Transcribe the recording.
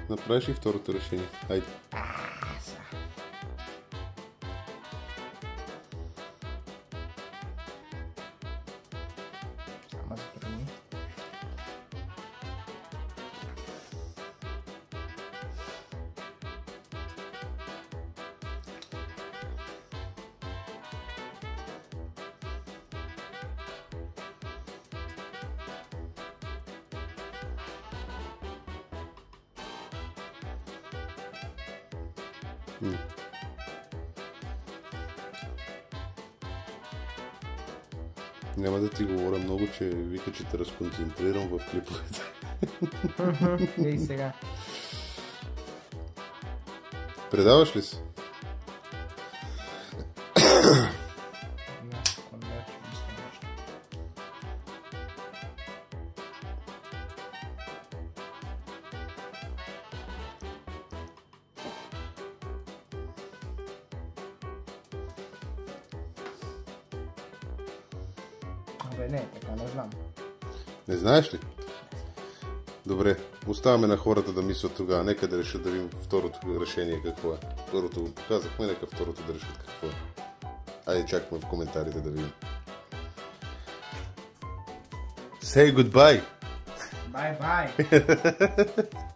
направиш и второто решение. Хайде. Ама страни. Няма да ти говоря много, че вика, че те разконцентрирам в клиповете. Ей сега. Предаваш ли се? Една секунда, че мисля нещо. Абе не, така не знам. Не знаеш ли? Добре, оставаме на хората да мислят тогава. Нека да решат да видим второто решение какво е. Първото го показахме, нека второто да решат какво е. Айде чакаме в коментарите да видим. Say goodbye! Bye bye!